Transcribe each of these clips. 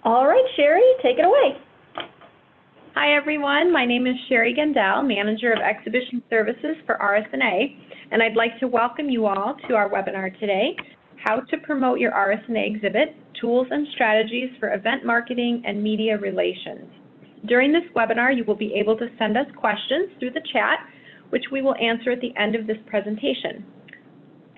All right, Sherry, take it away. Hi everyone, my name is Sherry Gendell, Manager of Exhibition Services for RSNA, and I'd like to welcome you all to our webinar today, How to Promote Your RSNA Exhibit, Tools and Strategies for Event Marketing and Media Relations. During this webinar, you will be able to send us questions through the chat, which we will answer at the end of this presentation.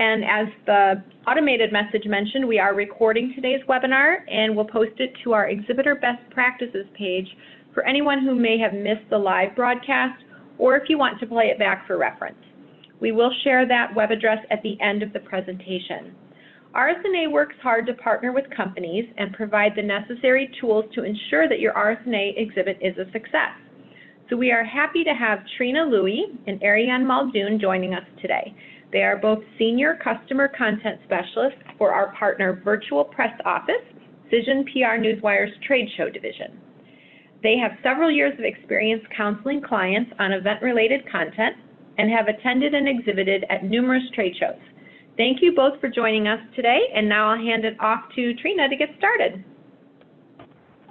And as the automated message mentioned, we are recording today's webinar and we'll post it to our Exhibitor Best Practices page for anyone who may have missed the live broadcast or if you want to play it back for reference. We will share that web address at the end of the presentation. RSNA works hard to partner with companies and provide the necessary tools to ensure that your RSNA exhibit is a success. So we are happy to have Trina Louie and Ariane Muldoon joining us today. They are both Senior Customer Content Specialists for our partner Virtual Press Office, Cision PR Newswire's Trade Show Division. They have several years of experience counseling clients on event-related content and have attended and exhibited at numerous trade shows. Thank you both for joining us today, and now I'll hand it off to Trina to get started.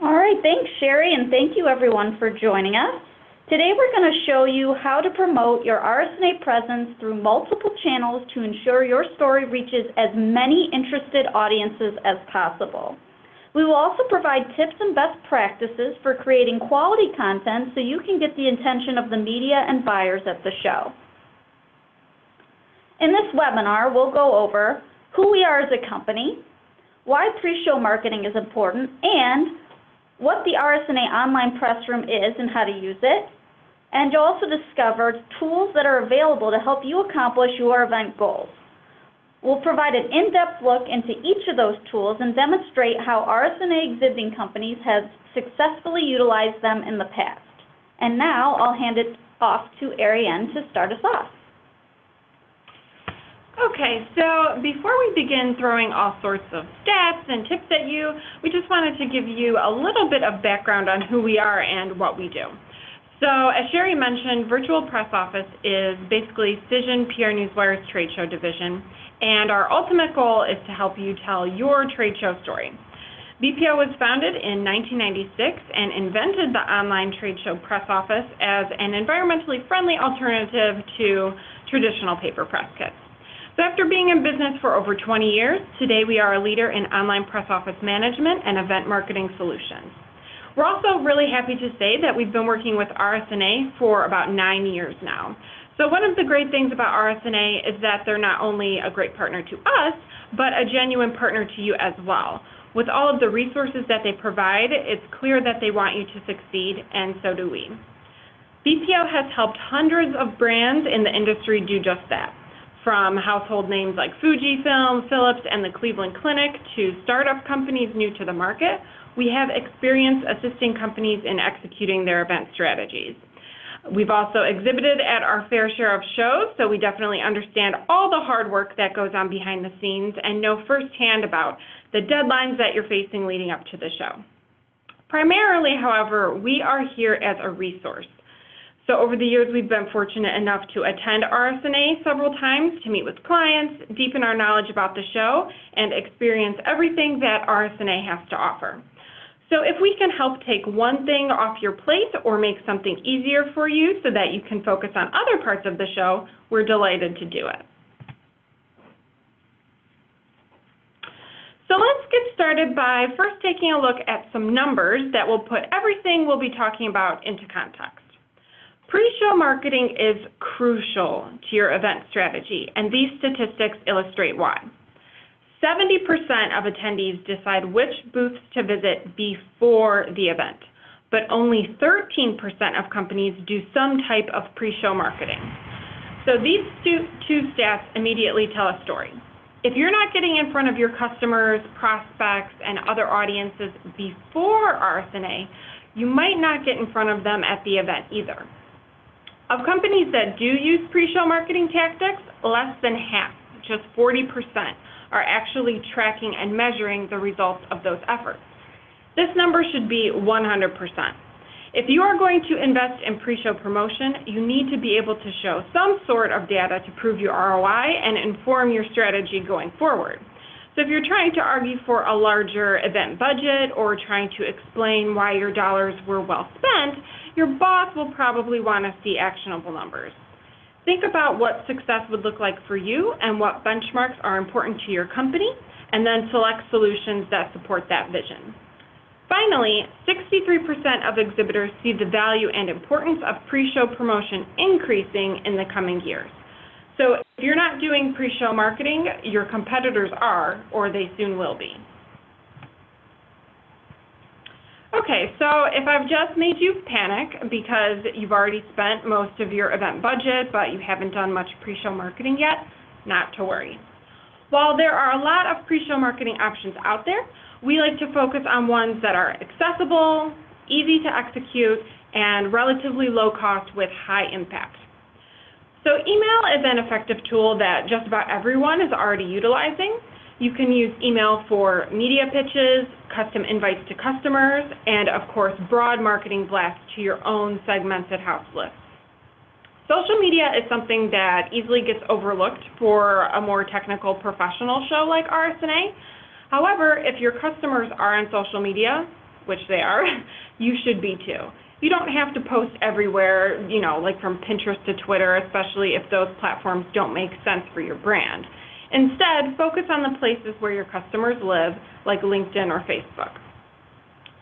All right, thanks, Sherry, and thank you everyone for joining us. Today we're going to show you how to promote your RSNA presence through multiple channels to ensure your story reaches as many interested audiences as possible. We will also provide tips and best practices for creating quality content so you can get the attention of the media and buyers at the show. In this webinar, we'll go over who we are as a company, why pre-show marketing is important, and what the RSNA online press room is and how to use it. And you'll also discover tools that are available to help you accomplish your event goals. We'll provide an in-depth look into each of those tools and demonstrate how RSNA exhibiting companies have successfully utilized them in the past. And now I'll hand it off to Ariane to start us off. Okay, so before we begin throwing all sorts of stats and tips at you, we just wanted to give you a little bit of background on who we are and what we do. So as Sherry mentioned, Virtual Press Office is basically Cision PR Newswire's trade show division, and our ultimate goal is to help you tell your trade show story. VPO was founded in 1996 and invented the online trade show press office as an environmentally friendly alternative to traditional paper press kits. So after being in business for over 20 years, today we are a leader in online press office management and event marketing solutions. We're also really happy to say that we've been working with RSNA for about 9 years now. So one of the great things about RSNA is that they're not only a great partner to us, but a genuine partner to you as well. With all of the resources that they provide, it's clear that they want you to succeed, and so do we. VPO has helped hundreds of brands in the industry do just that. From household names like Fujifilm, Philips, and the Cleveland Clinic to startup companies new to the market, we have experience assisting companies in executing their event strategies. We've also exhibited at our fair share of shows, so we definitely understand all the hard work that goes on behind the scenes and know firsthand about the deadlines that you're facing leading up to the show. Primarily, however, we are here as a resource. So over the years, we've been fortunate enough to attend RSNA several times to meet with clients, deepen our knowledge about the show, and experience everything that RSNA has to offer. So if we can help take one thing off your plate or make something easier for you so that you can focus on other parts of the show, we're delighted to do it. So let's get started by first taking a look at some numbers that will put everything we'll be talking about into context. Pre-show marketing is crucial to your event strategy, and these statistics illustrate why. 70% of attendees decide which booths to visit before the event, but only 13% of companies do some type of pre-show marketing. So these two stats immediately tell a story. If you're not getting in front of your customers, prospects, and other audiences before RSNA, you might not get in front of them at the event either. Of companies that do use pre-show marketing tactics, less than half, just 40%, are actually tracking and measuring the results of those efforts. This number should be 100%. If you are going to invest in pre-show promotion, you need to be able to show some sort of data to prove your ROI and inform your strategy going forward. So if you're trying to argue for a larger event budget or trying to explain why your dollars were well spent, your boss will probably want to see actionable numbers. Think about what success would look like for you and what benchmarks are important to your company, and then select solutions that support that vision. Finally, 63% of exhibitors see the value and importance of pre-show promotion increasing in the coming years. So if you're not doing pre-show marketing, your competitors are, or they soon will be. Okay, so if I've just made you panic because you've already spent most of your event budget, but you haven't done much pre-show marketing yet, not to worry. While there are a lot of pre-show marketing options out there, we like to focus on ones that are accessible, easy to execute, and relatively low cost with high impact. So email is an effective tool that just about everyone is already utilizing. You can use email for media pitches, custom invites to customers, and of course, broad marketing blasts to your own segmented house list. Social media is something that easily gets overlooked for a more technical professional show like RSNA. However, if your customers are on social media, which they are, you should be too. You don't have to post everywhere, like from Pinterest to Twitter, especially if those platforms don't make sense for your brand. Instead, focus on the places where your customers live, like LinkedIn or Facebook.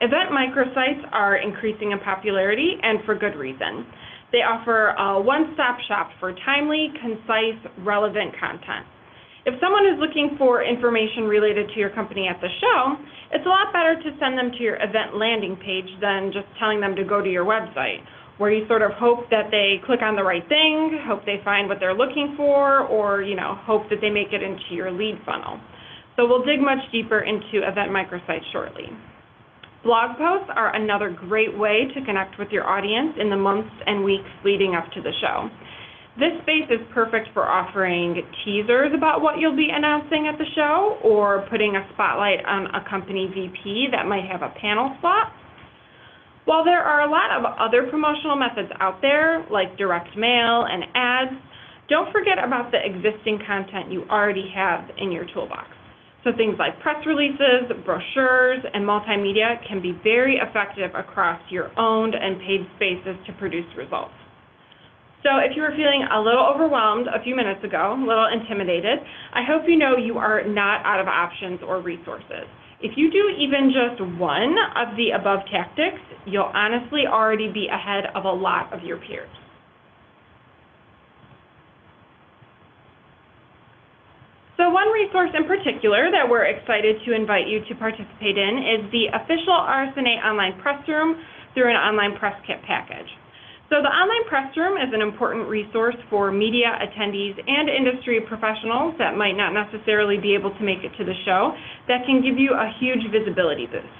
Event microsites are increasing in popularity, and for good reason. They offer a one-stop shop for timely, concise, relevant content. If someone is looking for information related to your company at the show, it's a lot better to send them to your event landing page than just telling them to go to your website, where you sort of hope that they click on the right thing, hope they find what they're looking for, or hope that they make it into your lead funnel. So we'll dig much deeper into event microsites shortly. Blog posts are another great way to connect with your audience in the months and weeks leading up to the show. This space is perfect for offering teasers about what you'll be announcing at the show, or putting a spotlight on a company VP that might have a panel slot. While there are a lot of other promotional methods out there, like direct mail and ads, don't forget about the existing content you already have in your toolbox. So things like press releases, brochures, and multimedia can be very effective across your owned and paid spaces to produce results. So if you were feeling a little overwhelmed a few minutes ago, a little intimidated, I hope you know you are not out of options or resources. If you do even just one of the above tactics, you'll honestly already be ahead of a lot of your peers. So one resource in particular that we're excited to invite you to participate in is the official RSNA online press room through an online press kit package. So the online press room is an important resource for media attendees and industry professionals that might not necessarily be able to make it to the show that can give you a huge visibility boost.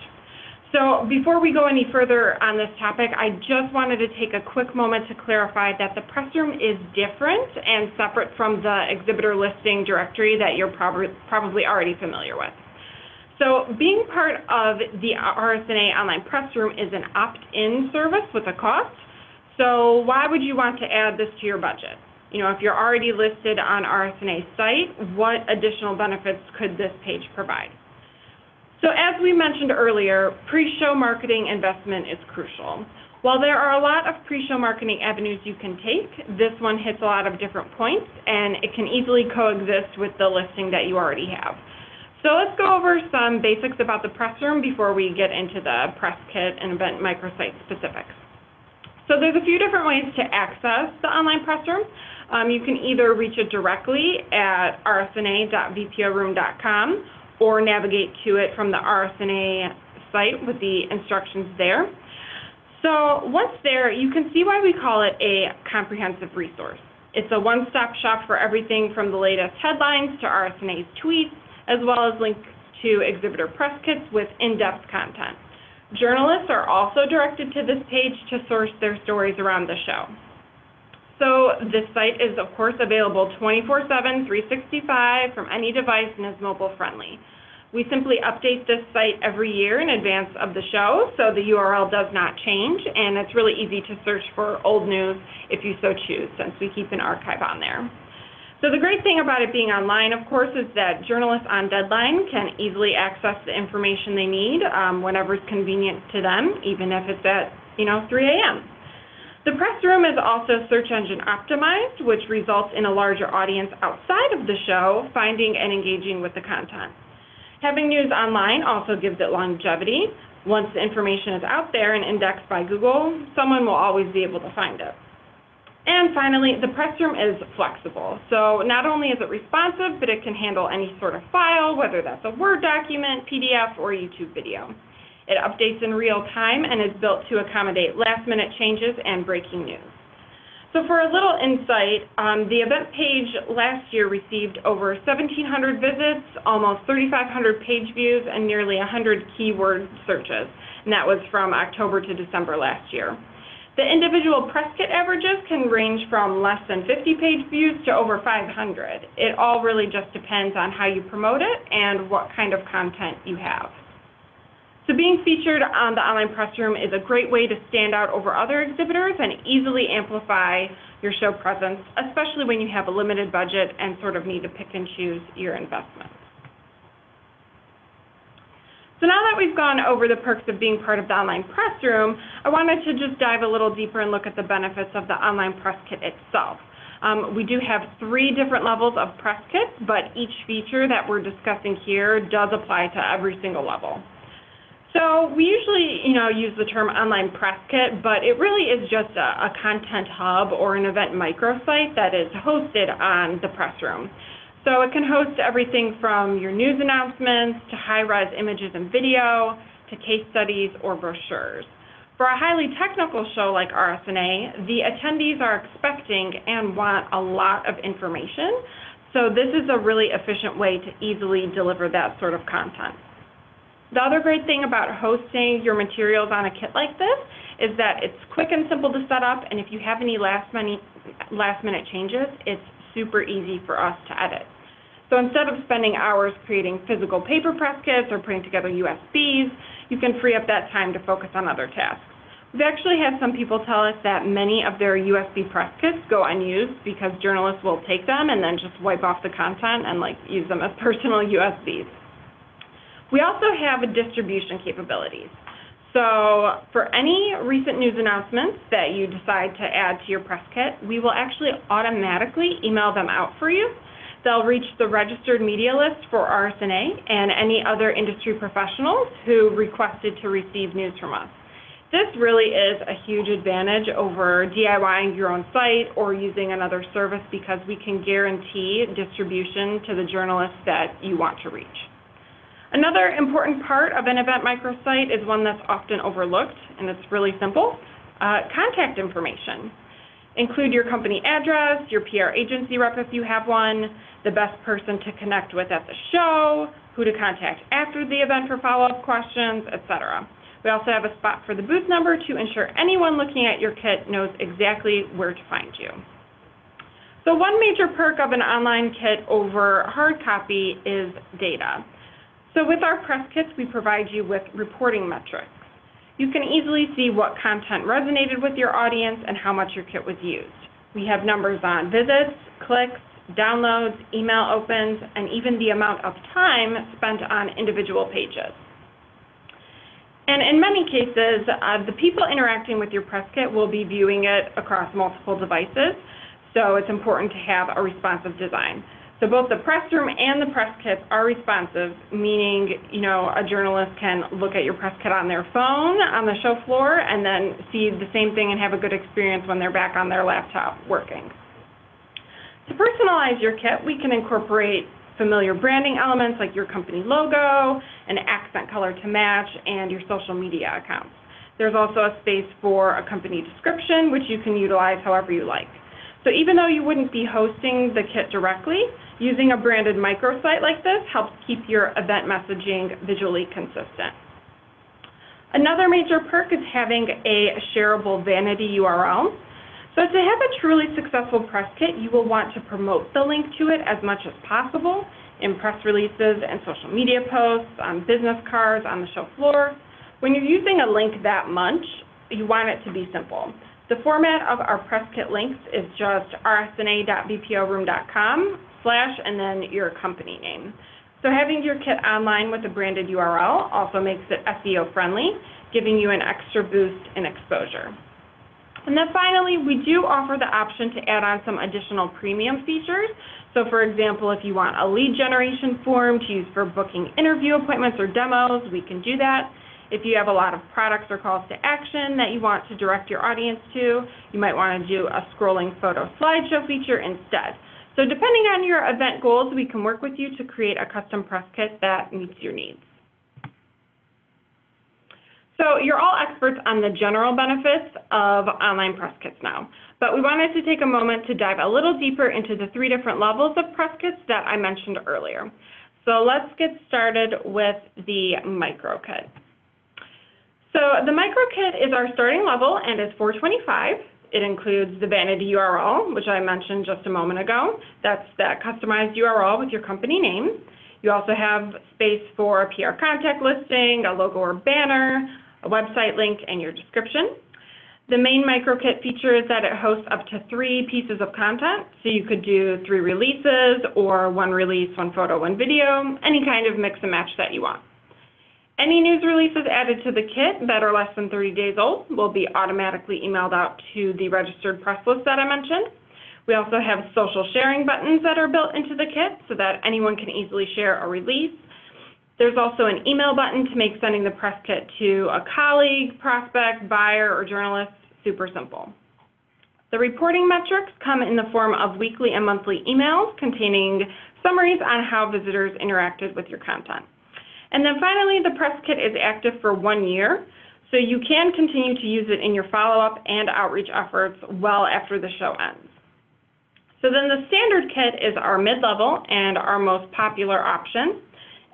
So before we go any further on this topic, I just wanted to take a quick moment to clarify that the press room is different and separate from the exhibitor listing directory that you're probably already familiar with. So being part of the RSNA online press room is an opt-in service with a cost. So why would you want to add this to your budget? If you're already listed on RSNA's site, what additional benefits could this page provide? So as we mentioned earlier, pre-show marketing investment is crucial. While there are a lot of pre-show marketing avenues you can take, this one hits a lot of different points, and it can easily coexist with the listing that you already have. So let's go over some basics about the press room before we get into the press kit and event microsite specifics. So there's a few different ways to access the online press room. You can either reach it directly at rsna.vporoom.com or navigate to it from the RSNA site with the instructions there. So once there, you can see why we call it a comprehensive resource. It's a one-stop shop for everything from the latest headlines to RSNA's tweets, as well as links to exhibitor press kits with in-depth content. Journalists are also directed to this page to source their stories around the show. So this site is, of course, available 24/7, 365 from any device and is mobile friendly. We simply update this site every year in advance of the show, so the URL does not change, and it's really easy to search for old news if you so choose, since we keep an archive on there. So the great thing about it being online, of course, is that journalists on deadline can easily access the information they need whenever it's convenient to them, even if it's at, 3 a.m. The press room is also search engine optimized, which results in a larger audience outside of the show finding and engaging with the content. Having news online also gives it longevity. Once the information is out there and indexed by Google, someone will always be able to find it. And finally, the press room is flexible. So not only is it responsive, but it can handle any sort of file, whether that's a Word document, PDF, or YouTube video. It updates in real time and is built to accommodate last-minute changes and breaking news. So for a little insight, the event page last year received over 1,700 visits, almost 3,500 page views, and nearly 100 keyword searches. And that was from October to December last year. The individual press kit averages can range from less than 50 page views to over 500. It all really just depends on how you promote it and what kind of content you have. So being featured on the online press room is a great way to stand out over other exhibitors and easily amplify your show presence, especially when you have a limited budget and sort of need to pick and choose your investments. So now that we've gone over the perks of being part of the online press room, I wanted to just dive a little deeper and look at the benefits of the online press kit itself. We do have 3 different levels of press kits, but each feature that we're discussing here does apply to every single level. So we usually, use the term online press kit, but it really is just a content hub or an event microsite that is hosted on the press room. So it can host everything from your news announcements to high-res images and video to case studies or brochures. For a highly technical show like RSNA, the attendees are expecting and want a lot of information. So this is a really efficient way to easily deliver that sort of content. The other great thing about hosting your materials on a kit like this is that it's quick and simple to set up, and if you have any last-minute changes, it's super easy for us to edit. So instead of spending hours creating physical paper press kits or putting together USBs, you can free up that time to focus on other tasks. We've actually had some people tell us that many of their USB press kits go unused because journalists will take them and then just wipe off the content and use them as personal USBs. We also have distribution capabilities. So for any recent news announcements that you decide to add to your press kit, we will actually automatically email them out for you. They'll reach the registered media list for RSNA and any other industry professionals who requested to receive news from us. This really is a huge advantage over DIYing your own site or using another service because we can guarantee distribution to the journalists that you want to reach. Another important part of an event microsite is one that's often overlooked, and it's really simple: contact information. Include your company address, your PR agency rep if you have one, the best person to connect with at the show, who to contact after the event for follow-up questions, etc. We also have a spot for the booth number to ensure anyone looking at your kit knows exactly where to find you. So one major perk of an online kit over hard copy is data. So with our press kits, we provide you with reporting metrics. You can easily see what content resonated with your audience and how much your kit was used. We have numbers on visits, clicks, downloads, email opens, and even the amount of time spent on individual pages. And in many cases, the people interacting with your press kit will be viewing it across multiple devices, so it's important to have a responsive design. So both the press room and the press kits are responsive, meaning, a journalist can look at your press kit on their phone on the show floor and then see the same thing and have a good experience when they're back on their laptop working. To personalize your kit, we can incorporate familiar branding elements like your company logo, an accent color to match, and your social media accounts. There's also a space for a company description, which you can utilize however you like. So even though you wouldn't be hosting the kit directly, using a branded microsite like this helps keep your event messaging visually consistent. Another major perk is having a shareable vanity URL. So to have a truly successful press kit, you will want to promote the link to it as much as possible in press releases and social media posts, on business cards, on the show floor. When you're using a link that much, you want it to be simple. The format of our press kit links is just rsna.bporoom.com/ and then your company name. So having your kit online with a branded URL also makes it SEO friendly, giving you an extra boost in exposure. And then finally, we do offer the option to add on some additional premium features. So for example, if you want a lead generation form to use for booking interview appointments or demos, we can do that. If you have a lot of products or calls to action that you want to direct your audience to, you might want to do a scrolling photo slideshow feature instead. So depending on your event goals, we can work with you to create a custom press kit that meets your needs. So you're all experts on the general benefits of online press kits now, but we wanted to take a moment to dive a little deeper into the 3 different levels of press kits that I mentioned earlier. So let's get started with the micro kit. So the micro kit is our starting level and is $425. It includes the vanity URL, which I mentioned just a moment ago. That's that customized URL with your company name. You also have space for a PR contact listing, a logo or banner, a website link, and your description. The main micro kit feature is that it hosts up to 3 pieces of content. So you could do 3 releases or 1 release, 1 photo, 1 video, any kind of mix and match that you want. Any news releases added to the kit that are less than 30 days old will be automatically emailed out to the registered press list that I mentioned. We also have social sharing buttons that are built into the kit so that anyone can easily share a release. There's also an email button to make sending the press kit to a colleague, prospect, buyer, or journalist super simple. The reporting metrics come in the form of weekly and monthly emails containing summaries on how visitors interacted with your content. And then finally, the press kit is active for 1 year, so you can continue to use it in your follow-up and outreach efforts well after the show ends. So then the standard kit is our mid-level and our most popular option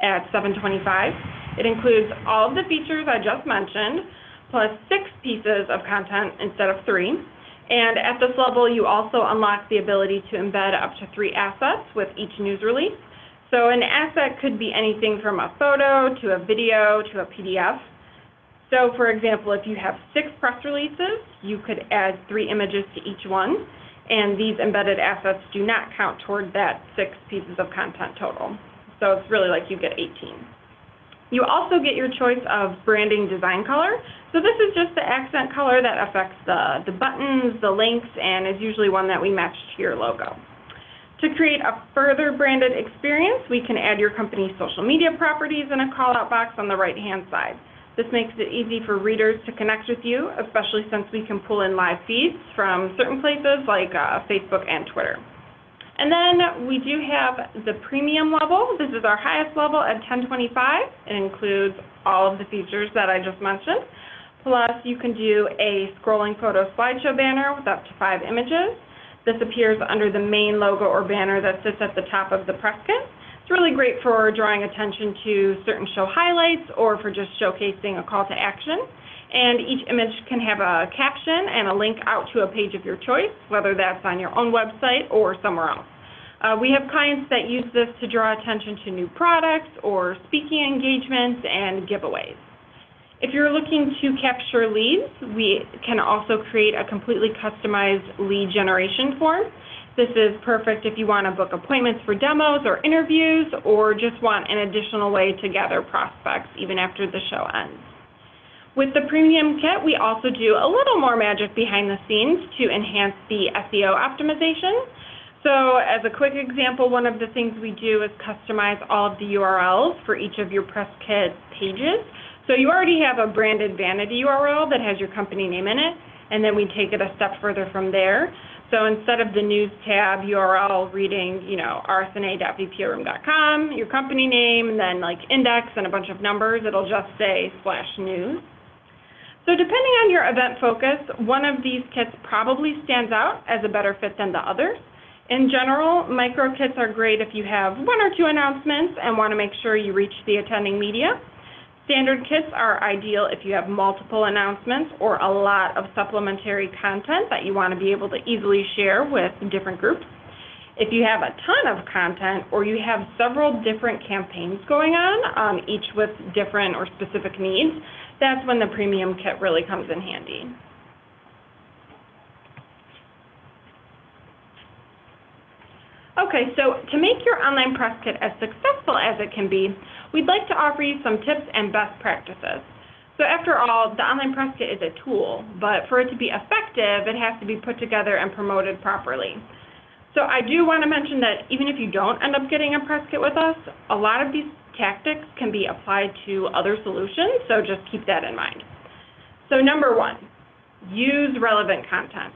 at $725. It includes all of the features I just mentioned, plus 6 pieces of content instead of 3. And at this level, you also unlock the ability to embed up to 3 assets with each news release. So an asset could be anything from a photo to a video to a PDF. So for example, if you have 6 press releases, you could add 3 images to each one, and these embedded assets do not count toward that 6 pieces of content total. So it's really like you get 18. You also get your choice of branding design color. So this is just the accent color that affects the buttons, the links, and is usually one that we match to your logo. To create a further branded experience, we can add your company's social media properties in a call-out box on the right-hand side. This makes it easy for readers to connect with you, especially since we can pull in live feeds from certain places like Facebook and Twitter. And then we do have the premium level. This is our highest level at $1025. It includes all of the features that I just mentioned. Plus, you can do a scrolling photo slideshow banner with up to 5 images. This appears under the main logo or banner that sits at the top of the press kit. It's really great for drawing attention to certain show highlights or for just showcasing a call to action. And each image can have a caption and a link out to a page of your choice, whether that's on your own website or somewhere else. We have clients that use this to draw attention to new products or speaking engagements and giveaways. If you're looking to capture leads, we can also create a completely customized lead generation form. This is perfect if you want to book appointments for demos or interviews, or just want an additional way to gather prospects even after the show ends. With the premium kit, we also do a little more magic behind the scenes to enhance the SEO optimization. So as a quick example, one of the things we do is customize all of the URLs for each of your press kit pages. So you already have a branded vanity URL that has your company name in it, and then we take it a step further from there. So instead of the news tab URL reading, rsna.bporoom.com, your company name, and then like index and a bunch of numbers, it'll just say /news. So depending on your event focus, one of these kits probably stands out as a better fit than the others. In general, micro kits are great if you have 1 or 2 announcements and want to make sure you reach the attending media. Standard kits are ideal if you have multiple announcements or a lot of supplementary content that you want to be able to easily share with different groups. If you have a ton of content or you have several different campaigns going on, each with different or specific needs, that's when the premium kit really comes in handy. Okay, so to make your online press kit as successful as it can be, we'd like to offer you some tips and best practices. So after all, the online press kit is a tool, but for it to be effective, it has to be put together and promoted properly. So I do want to mention that even if you don't end up getting a press kit with us, a lot of these tactics can be applied to other solutions, so just keep that in mind. So number one, use relevant content.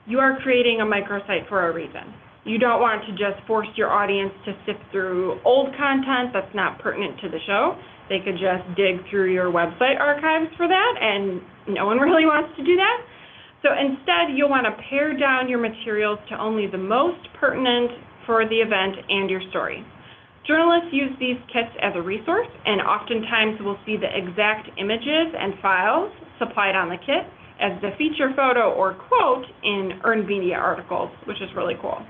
You are creating a microsite for a reason. You don't want to just force your audience to sift through old content that's not pertinent to the show. They could just dig through your website archives for that, and no one really wants to do that. So instead, you'll want to pare down your materials to only the most pertinent for the event and your story. Journalists use these kits as a resource, and oftentimes we'll see the exact images and files supplied on the kit as the feature photo or quote in earned media articles, which is really cool.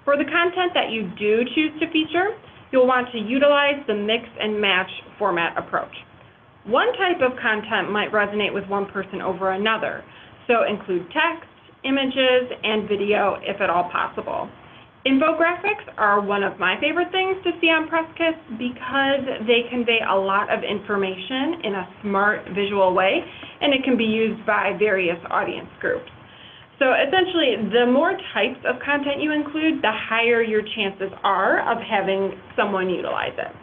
For the content that you do choose to feature, you'll want to utilize the mix and match format approach. One type of content might resonate with one person over another, so include text, images, and video if at all possible. Infographics are one of my favorite things to see on press kits because they convey a lot of information in a smart visual way, and it can be used by various audience groups. So essentially, the more types of content you include, the higher your chances are of having someone utilize it.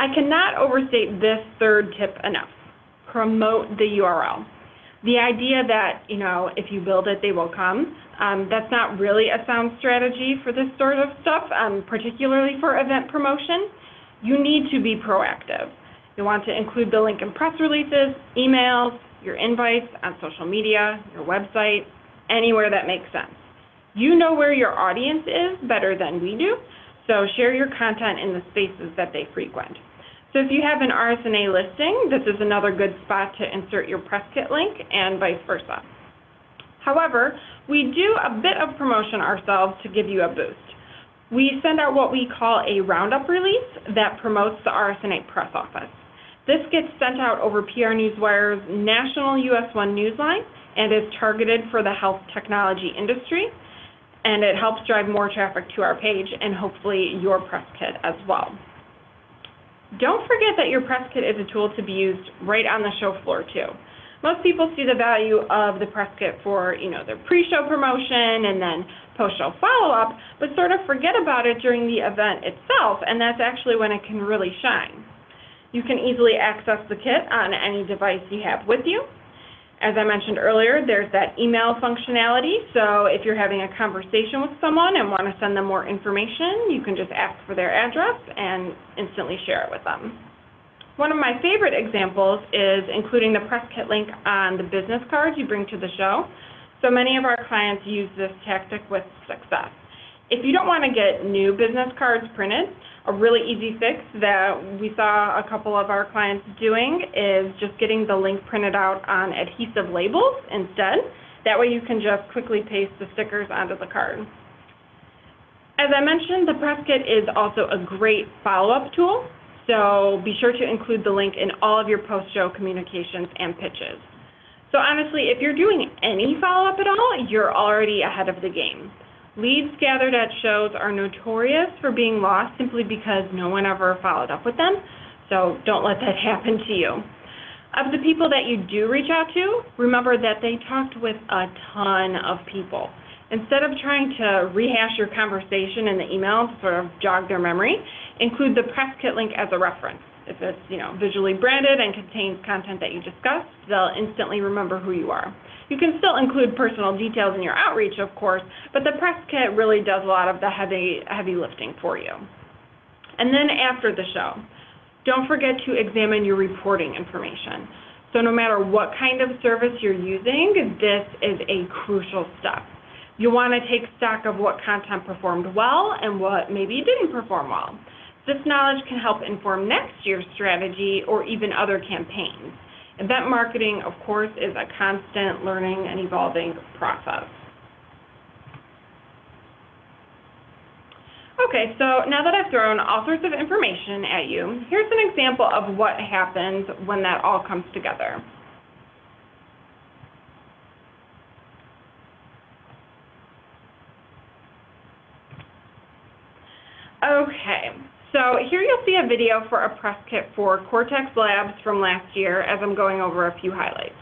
I cannot overstate this third tip enough. Promote the URL. The idea that, if you build it, they will come, that's not really a sound strategy for this sort of stuff, particularly for event promotion. You need to be proactive. You want to include the link in press releases, emails, your invites on social media, your website, anywhere that makes sense. You know where your audience is better than we do, so share your content in the spaces that they frequent. So if you have an RSNA listing, this is another good spot to insert your press kit link and vice versa. However, we do a bit of promotion ourselves to give you a boost. We send out what we call a roundup release that promotes the RSNA press office. This gets sent out over PR Newswire's national US 1 newsline and is targeted for the health technology industry, and it helps drive more traffic to our page and hopefully your press kit as well. Don't forget that your press kit is a tool to be used right on the show floor too. Most people see the value of the press kit for, their pre-show promotion and then post-show follow-up, but sort of forget about it during the event itself, and that's actually when it can really shine. You can easily access the kit on any device you have with you. As I mentioned earlier, there's that email functionality, so if you're having a conversation with someone and want to send them more information, you can just ask for their address and instantly share it with them. One of my favorite examples is including the press kit link on the business cards you bring to the show. So many of our clients use this tactic with success. If you don't want to get new business cards printed, a really easy fix that we saw a couple of our clients doing is just getting the link printed out on adhesive labels instead. That way you can just quickly paste the stickers onto the card. As I mentioned, the press kit is also a great follow-up tool, so be sure to include the link in all of your post-show communications and pitches. So honestly, if you're doing any follow-up at all, you're already ahead of the game. Leads gathered at shows are notorious for being lost simply because no one ever followed up with them, so don't let that happen to you. Of the people that you do reach out to, remember that they talked with a ton of people. Instead of trying to rehash your conversation in the email to sort of jog their memory, include the press kit link as a reference. If it's visually branded and contains content that you discussed, they'll instantly remember who you are. You can still include personal details in your outreach, of course, but the press kit really does a lot of the heavy lifting for you. And then after the show, don't forget to examine your reporting information. So no matter what kind of service you're using, this is a crucial step. You want to take stock of what content performed well and what maybe didn't perform well. This knowledge can help inform next year's strategy or even other campaigns. Event marketing, of course, is a constant learning and evolving process. Okay, so now that I've thrown all sorts of information at you, here's an example of what happens when that all comes together. Okay, so here you'll see a video for a press kit for Cortex Labs from last year as I'm going over a few highlights.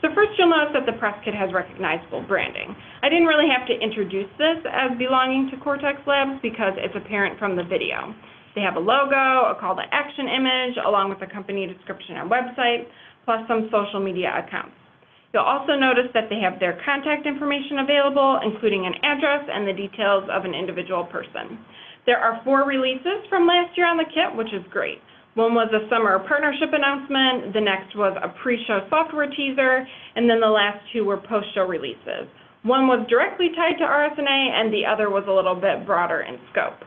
So first you'll notice that the press kit has recognizable branding. I didn't really have to introduce this as belonging to Cortex Labs because it's apparent from the video. They have a logo, a call to action image, along with a company description and website, plus some social media accounts. You'll also notice that they have their contact information available, including an address and the details of an individual person. There are 4 releases from last year on the kit, which is great. One was a summer partnership announcement, the next was a pre-show software teaser, and then the last 2 were post-show releases. One was directly tied to RSNA, and the other was a little bit broader in scope.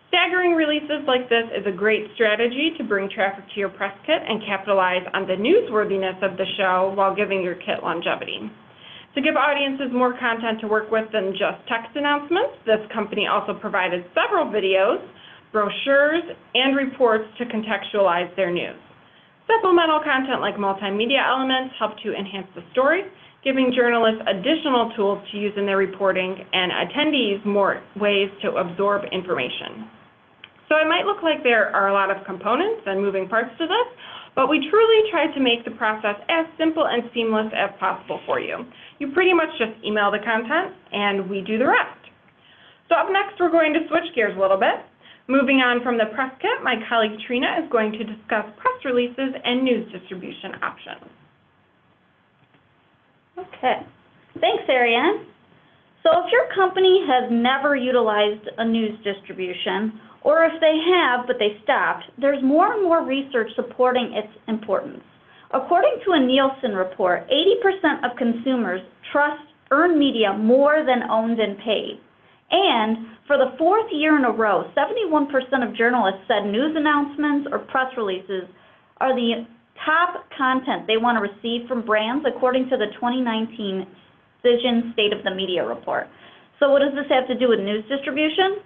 Staggering releases like this is a great strategy to bring traffic to your press kit and capitalize on the newsworthiness of the show while giving your kit longevity. To give audiences more content to work with than just text announcements, this company also provided several videos, brochures, and reports to contextualize their news. Supplemental content like multimedia elements help to enhance the story, giving journalists additional tools to use in their reporting and attendees more ways to absorb information. So it might look like there are a lot of components and moving parts to this, but we truly tried to make the process as simple and seamless as possible for you. You pretty much just email the content and we do the rest. So up next, we're going to switch gears a little bit. Moving on from the press kit, my colleague Trina is going to discuss press releases and news distribution options. Okay, thanks, Ariane. So if your company has never utilized a news distribution, or if they have but they stopped, there's more and more research supporting its importance. According to a Nielsen report, 80% of consumers trust earned media more than owned and paid. And for the 4th year in a row, 71% of journalists said news announcements or press releases are the top content they want to receive from brands, according to the 2019 Cision State of the Media report. So what does this have to do with news distribution?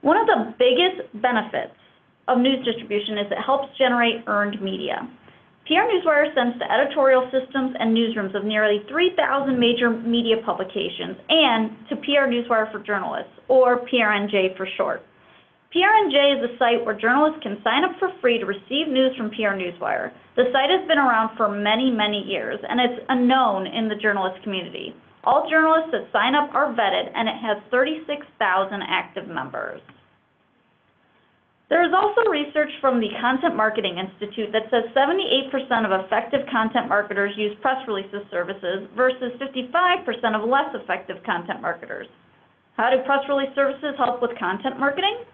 One of the biggest benefits of news distribution is it helps generate earned media. PR Newswire sends to editorial systems and newsrooms of nearly 3,000 major media publications and to PR Newswire for Journalists, or PRNJ for short. PRNJ is a site where journalists can sign up for free to receive news from PR Newswire. The site has been around for many, many years, and it's a known in the journalist community. All journalists that sign up are vetted, and it has 36,000 active members. There is also research from the Content Marketing Institute that says 78% of effective content marketers use press releases services versus 55% of less effective content marketers. How do press release services help with content marketing?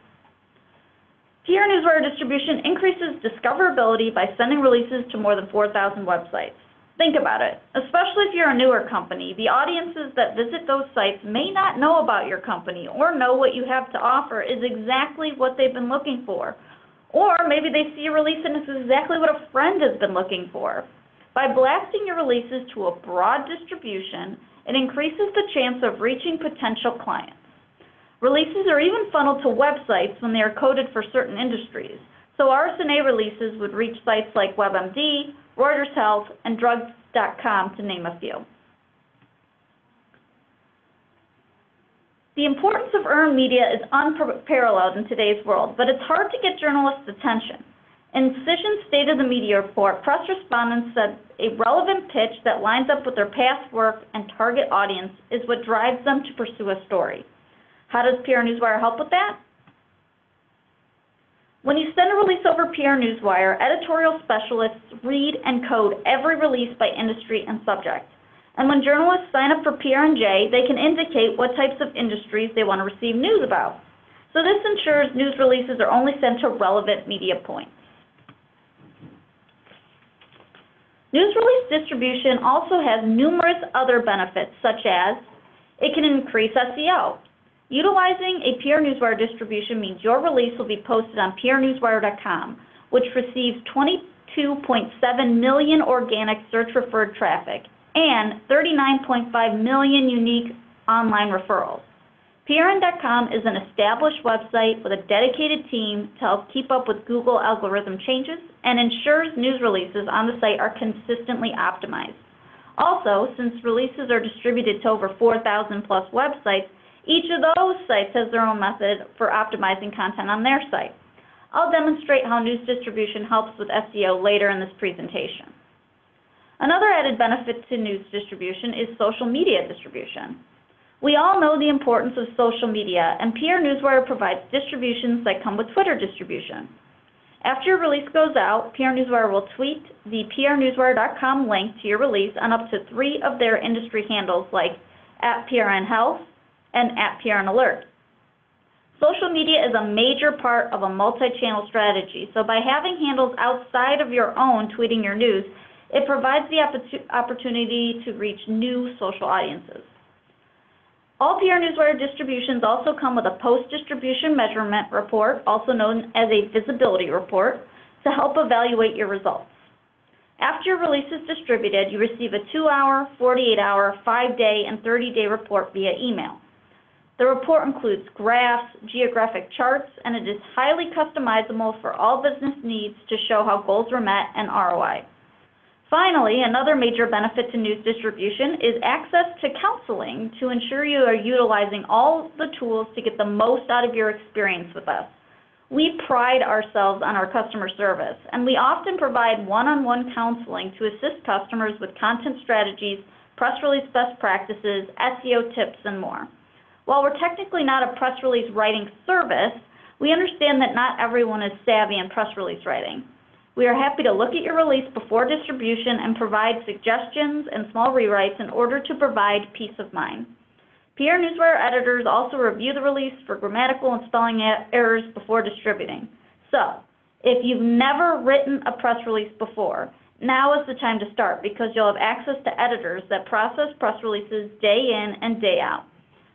PR Newswire distribution increases discoverability by sending releases to more than 4,000 websites. Think about it. Especially if you're a newer company, the audiences that visit those sites may not know about your company or know what you have to offer is exactly what they've been looking for. Or maybe they see a release and it's exactly what a friend has been looking for. By blasting your releases to a broad distribution, it increases the chance of reaching potential clients. Releases are even funneled to websites when they are coded for certain industries. So RSNA releases would reach sites like WebMD, Reuters Health, and Drugs.com, to name a few. The importance of earned media is unparalleled in today's world, but it's hard to get journalists' attention. In Cision's State of the Media report, press respondents said a relevant pitch that lines up with their past work and target audience is what drives them to pursue a story. How does PR Newswire help with that? When you send a release over PR Newswire, editorial specialists read and code every release by industry and subject. And when journalists sign up for PRNJ, they can indicate what types of industries they want to receive news about. So this ensures news releases are only sent to relevant media points. News release distribution also has numerous other benefits, such as it can increase SEO. Utilizing a PR Newswire distribution means your release will be posted on prnewswire.com, which receives 22.7 million organic search referred traffic and 39.5 million unique online referrals. PRN.com is an established website with a dedicated team to help keep up with Google algorithm changes and ensures news releases on the site are consistently optimized. Also, since releases are distributed to over 4,000 plus websites, Each of those sites has their own method for optimizing content on their site. I'll demonstrate how news distribution helps with SEO later in this presentation. Another added benefit to news distribution is social media distribution. We all know the importance of social media, and PR Newswire provides distributions that come with Twitter distribution. After your release goes out, PR Newswire will tweet the prnewswire.com link to your release on up to 3 of their industry handles like @PRNHealth and @PRNAlert. Social media is a major part of a multi-channel strategy, so by having handles outside of your own tweeting your news, it provides the opportunity to reach new social audiences. All PR Newswire distributions also come with a post-distribution measurement report, also known as a visibility report, to help evaluate your results. After your release is distributed, you receive a 2-hour, 48-hour, 5-day, and 30-day report via email. The report includes graphs, geographic charts, and it is highly customizable for all business needs to show how goals were met and ROI. Finally, another major benefit to news distribution is access to counseling to ensure you are utilizing all the tools to get the most out of your experience with us. We pride ourselves on our customer service, and we often provide one-on-one counseling to assist customers with content strategies, press release best practices, SEO tips, and more. While we're technically not a press release writing service, we understand that not everyone is savvy in press release writing. We are happy to look at your release before distribution and provide suggestions and small rewrites in order to provide peace of mind. PR Newswire editors also review the release for grammatical and spelling errors before distributing. So, if you've never written a press release before, now is the time to start because you'll have access to editors that process press releases day in and day out.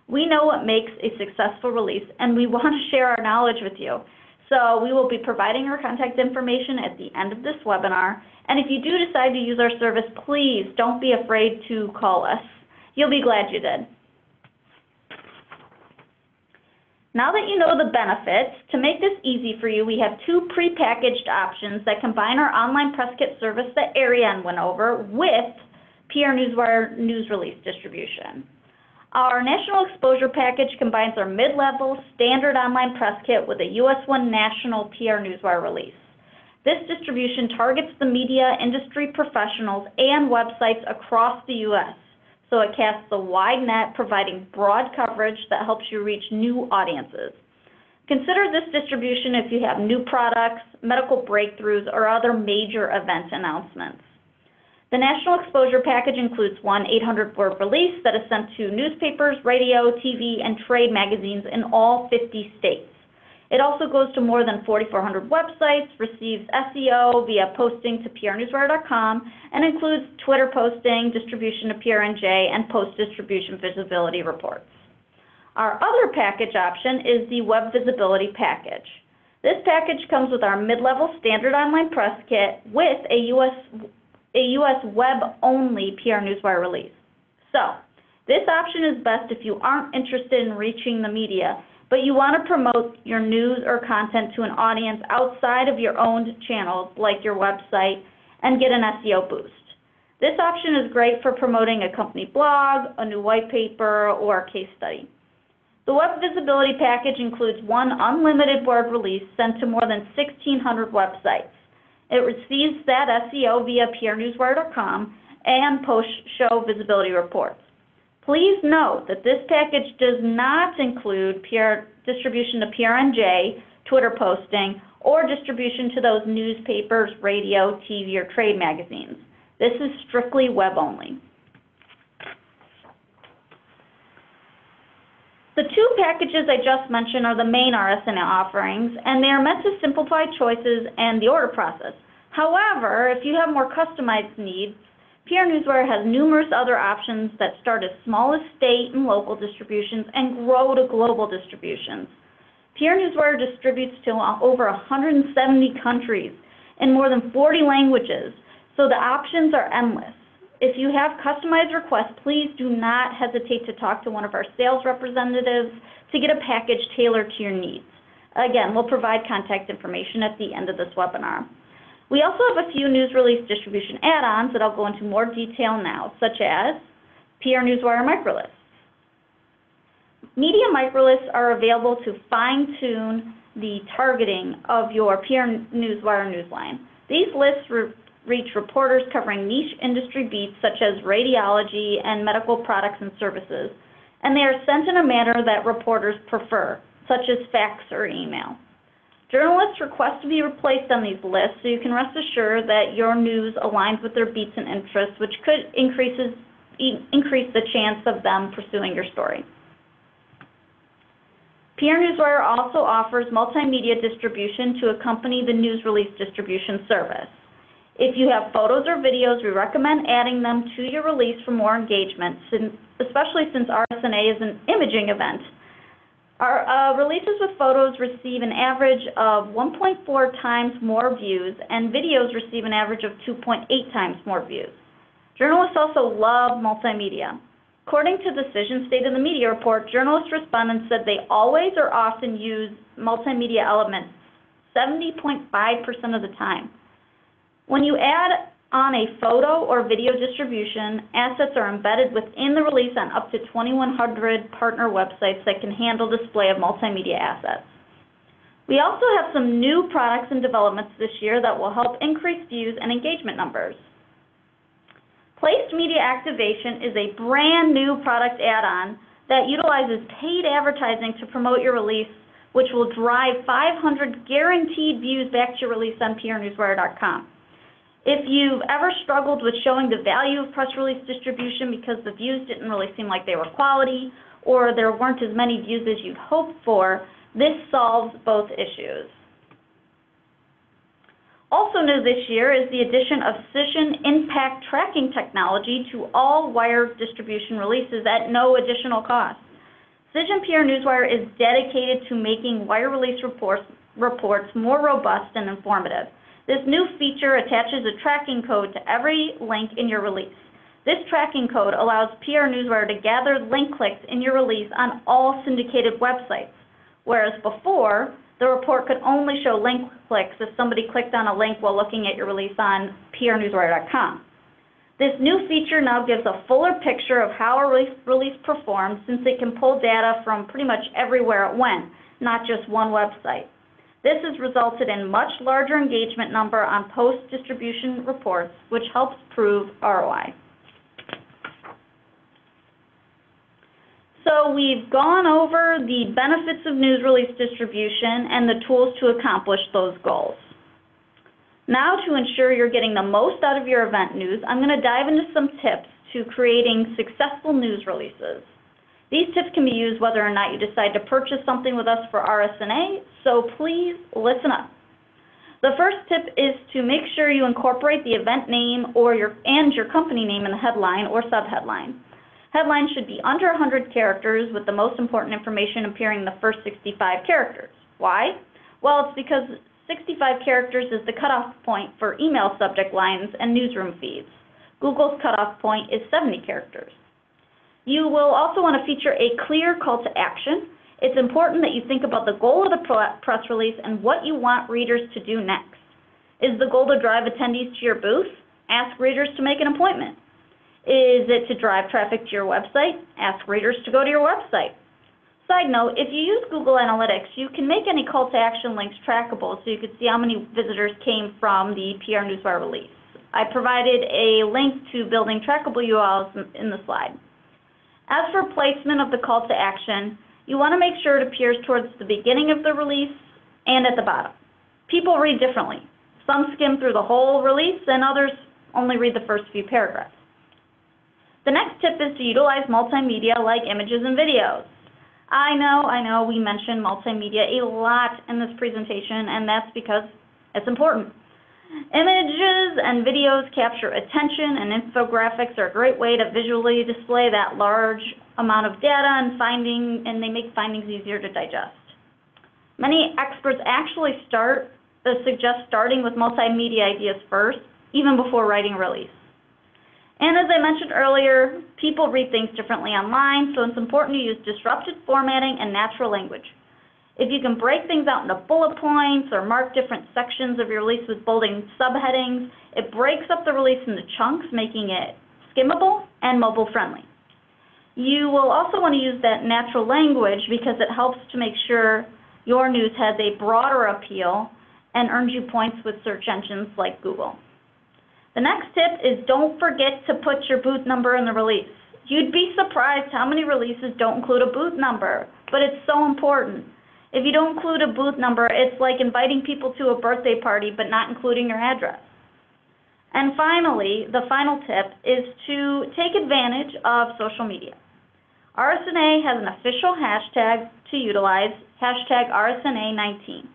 We know what makes a successful release, and we want to share our knowledge with you. So we will be providing our contact information at the end of this webinar. And if you do decide to use our service, please don't be afraid to call us. You'll be glad you did. Now that you know the benefits, to make this easy for you, we have 2 prepackaged options that combine our online press kit service that Ariane went over with PR Newswire news release distribution. Our national exposure package combines our mid-level standard online press kit with a US 1 national PR Newswire release. This distribution targets the media industry professionals and websites across the US, so it casts a wide net, providing broad coverage that helps you reach new audiences. Consider this distribution if you have new products, medical breakthroughs, or other major event announcements. The National Exposure Package includes one 800-word release that is sent to newspapers, radio, TV, and trade magazines in all 50 states. It also goes to more than 4,400 websites, receives SEO via posting to prnewswire.com, and includes Twitter posting, distribution to PRNJ, and post-distribution visibility reports. Our other package option is the Web Visibility Package. This package comes with our mid-level standard online press kit with a US web-only PR Newswire release. So, this option is best if you aren't interested in reaching the media, but you want to promote your news or content to an audience outside of your owned channels, like your website, and get an SEO boost. This option is great for promoting a company blog, a new white paper, or a case study. The Web Visibility Package includes one unlimited word release sent to more than 1,600 websites. It receives that SEO via prnewswire.com and post-show visibility reports. Please note that this package does not include distribution to PRNJ, Twitter posting, or distribution to those newspapers, radio, TV, or trade magazines. This is strictly web only. The 2 packages I just mentioned are the main RSNA offerings, and they are meant to simplify choices and the order process. However, if you have more customized needs, PR Newswire has numerous other options that start as small as state and local distributions and grow to global distributions. PR Newswire distributes to over 170 countries in more than 40 languages, so the options are endless. If you have customized requests, please do not hesitate to talk to one of our sales representatives to get a package tailored to your needs. Again, we'll provide contact information at the end of this webinar. We also have a few news release distribution add-ons that I'll go into more detail now, such as PR Newswire Microlists. Media microlists are available to fine-tune the targeting of your PR Newswire newsline. These lists reach reporters covering niche industry beats such as radiology and medical products and services, and they are sent in a manner that reporters prefer, such as fax or email. Journalists request to be replaced on these lists so you can rest assured that your news aligns with their beats and interests, which could increase the chance of them pursuing your story. PR Newswire also offers multimedia distribution to accompany the news release distribution service. If you have photos or videos, we recommend adding them to your release for more engagement, especially since RSNA is an imaging event. Our releases with photos receive an average of 1.4 times more views, and videos receive an average of 2.8 times more views. Journalists also love multimedia. According to Decision State of the Media report, journalist respondents said they always or often use multimedia elements 70.5% of the time. When you add on a photo or video distribution, assets are embedded within the release on up to 2,100 partner websites that can handle display of multimedia assets. We also have some new products and developments this year that will help increase views and engagement numbers. Placed Media Activation is a brand new product add-on that utilizes paid advertising to promote your release, which will drive 500 guaranteed views back to your release on prnewswire.com. If you've ever struggled with showing the value of press release distribution because the views didn't really seem like they were quality, or there weren't as many views as you'd hoped for, this solves both issues. Also new this year is the addition of Cision impact tracking technology to all wire distribution releases at no additional cost. Cision PR Newswire is dedicated to making wire release reports more robust and informative. This new feature attaches a tracking code to every link in your release. This tracking code allows PR Newswire to gather link clicks in your release on all syndicated websites, whereas before, the report could only show link clicks if somebody clicked on a link while looking at your release on prnewswire.com. This new feature now gives a fuller picture of how a release performed, since it can pull data from pretty much everywhere it went, not just one website. This has resulted in much larger engagement number on post-distribution reports, which helps prove ROI. So we've gone over the benefits of news release distribution and the tools to accomplish those goals. Now, to ensure you're getting the most out of your event news, I'm going to dive into some tips to creating successful news releases. These tips can be used whether or not you decide to purchase something with us for RSNA, so please listen up. The first tip is to make sure you incorporate the event name and your company name in the headline or subheadline. Headlines should be under 100 characters, with the most important information appearing in the first 65 characters. Why? Well, it's because 65 characters is the cutoff point for email subject lines and newsroom feeds. Google's cutoff point is 70 characters. You will also want to feature a clear call to action. It's important that you think about the goal of the press release and what you want readers to do next. Is the goal to drive attendees to your booth? Ask readers to make an appointment. Is it to drive traffic to your website? Ask readers to go to your website. Side note, if you use Google Analytics, you can make any call to action links trackable so you can see how many visitors came from the PR Newswire release. I provided a link to building trackable URLs in the slide. As for placement of the call to action, you want to make sure it appears towards the beginning of the release and at the bottom. People read differently. Some skim through the whole release and others only read the first few paragraphs. The next tip is to utilize multimedia like images and videos. I know, we mentioned multimedia a lot in this presentation, and that's because it's important. Images and videos capture attention, and infographics are a great way to visually display that large amount of data and they make findings easier to digest. Many experts actually suggest starting with multimedia ideas first, even before writing a release. And as I mentioned earlier, people read things differently online, so it's important to use disrupted formatting and natural language. If you can break things out into bullet points or mark different sections of your release with bolding subheadings, it breaks up the release into chunks, making it skimmable and mobile friendly. You will also want to use that natural language because it helps to make sure your news has a broader appeal and earns you points with search engines like Google. The next tip is don't forget to put your booth number in the release. You'd be surprised how many releases don't include a booth number, but it's so important. If you don't include a booth number, it's like inviting people to a birthday party but not including your address. And finally, the final tip is to take advantage of social media. RSNA has an official hashtag to utilize, hashtag RSNA19.